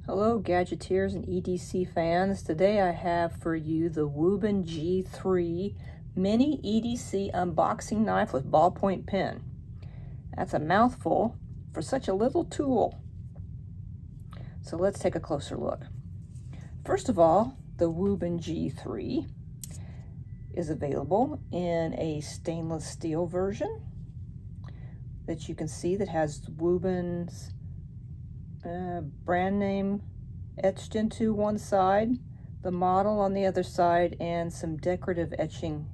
Hello gadgeteers and EDC fans. Today I have for you the Wuben G3 mini EDC unboxing knife with ballpoint pen. That's a mouthful for such a little tool. So let's take a closer look. First of all, the Wuben G3 is available in a stainless steel version that you can see that has Wuben's brand name etched into one side, the model on the other side, and some decorative etching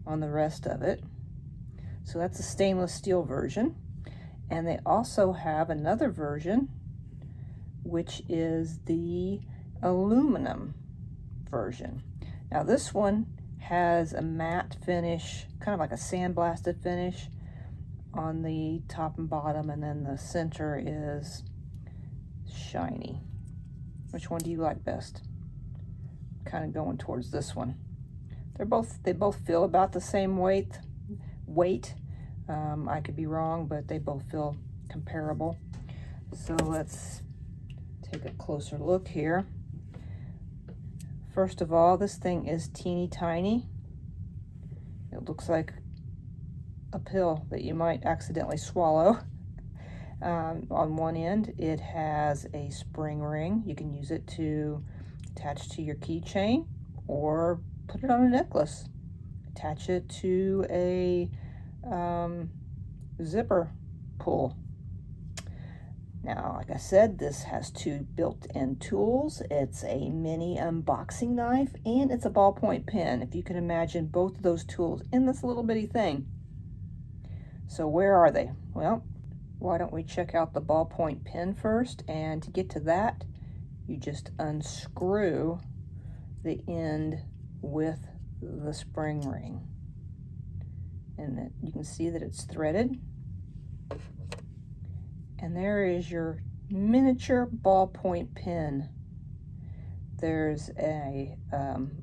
on the rest of it. So that's a stainless steel version. And they also have another version, which is the aluminum version. Now this one has a matte finish, kind of like a sandblasted finish on the top and bottom, and then the center is shiny. Which one do you like best? Kind of going towards this one. They both feel about the same weight. I could be wrong, but they both feel comparable. So let's take a closer look here. First of all, this thing is teeny tiny. It looks like a pill that you might accidentally swallow. On one end, it has a spring ring. You can use it to attach to your keychain or put it on a necklace. Attach it to a zipper pull. Now, like I said, this has two built-in tools. It's a mini unboxing knife and it's a ballpoint pen. If you can imagine both of those tools in this little bitty thing. So where are they? Well, why don't we check out the ballpoint pen first? And to get to that, you just unscrew the end with the spring ring. And you can see that it's threaded. And there is your miniature ballpoint pen. There's a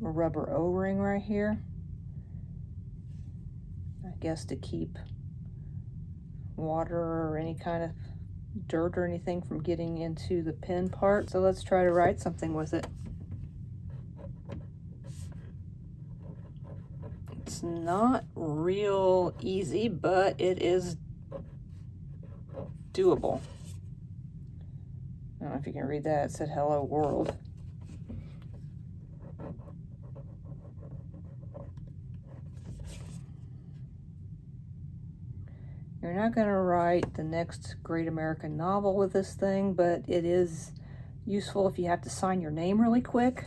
rubber O-ring right here, I guess to keep water or any kind of dirt or anything from getting into the pen part. So let's try to write something with it. It's not real easy, but it is doable. I don't know if you can read that. It said hello world. You're not going to write the next great American novel with this thing, but it is useful if you have to sign your name really quick,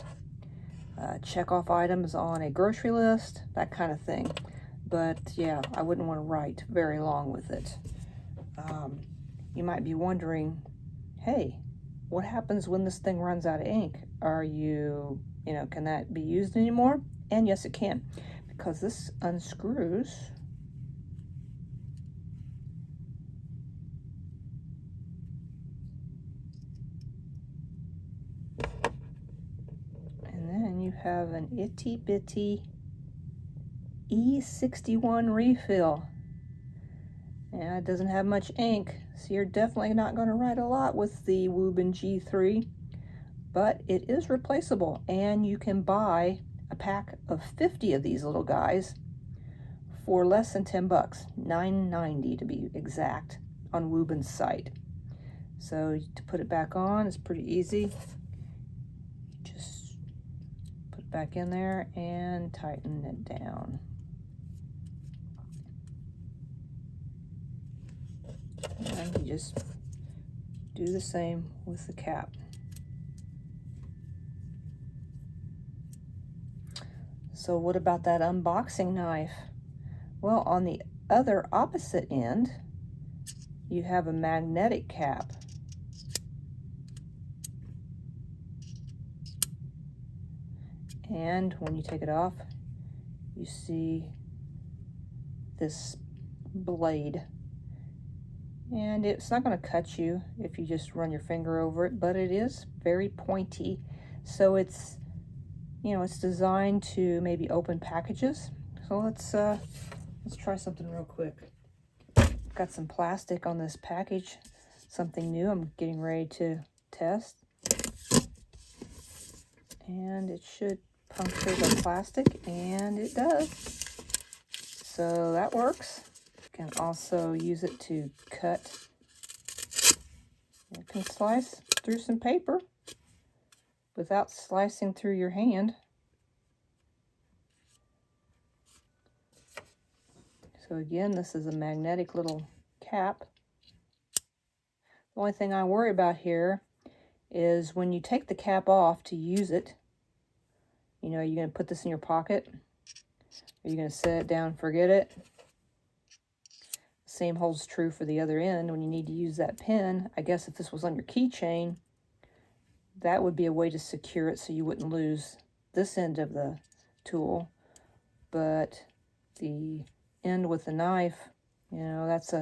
check off items on a grocery list, that kind of thing. But yeah, I wouldn't want to write very long with it. You might be wondering, hey, what happens when this thing runs out of ink? Can that be used anymore? And yes, it can, because this unscrews. You have an itty bitty E61 refill, and it doesn't have much ink, so you're definitely not going to write a lot with the Wuben G3, but it is replaceable, and you can buy a pack of 50 of these little guys for less than 10 bucks, $9.90 to be exact, on Wuben's site. So to put it back on is pretty easy. Back in there and tighten it down. And you just do the same with the cap. So what about that unboxing knife? Well, on the other opposite end, you have a magnetic cap. And when you take it off, you see this blade. And it's not going to cut you if you just run your finger over it, but it is very pointy. So it's designed to maybe open packages. So let's try something real quick. Got some plastic on this package, something new I'm getting ready to test. and it should puncture the plastic, and it does. So that works. You can also use it to cut. You can slice through some paper without slicing through your hand. So again, this is a magnetic little cap. The only thing I worry about here is when you take the cap off to use it, you know, you're going to put this in your pocket, or you're going to set it down, forget it. Same holds true for the other end when you need to use that pen. I guess if this was on your keychain, that would be a way to secure it so you wouldn't lose this end of the tool. But the end with the knife, you know, that's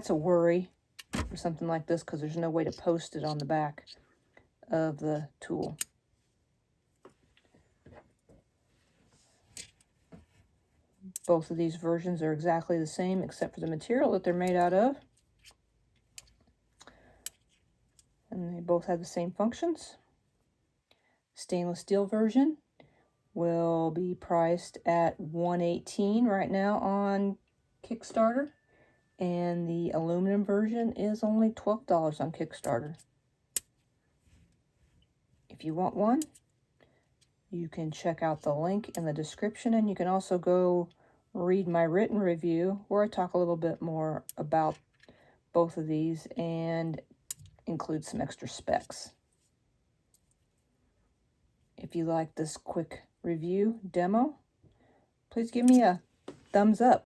a worry for something like this, because there's no way to post it on the back of the tool. Both of these versions are exactly the same except for the material that they're made out of. And they both have the same functions. Stainless steel version will be priced at $118 right now on Kickstarter. And the aluminum version is only $12 on Kickstarter. If you want one, you can check out the link in the description, and you can also go read my written review where I talk a little bit more about both of these and include some extra specs. If you like this quick review demo, please give me a thumbs up.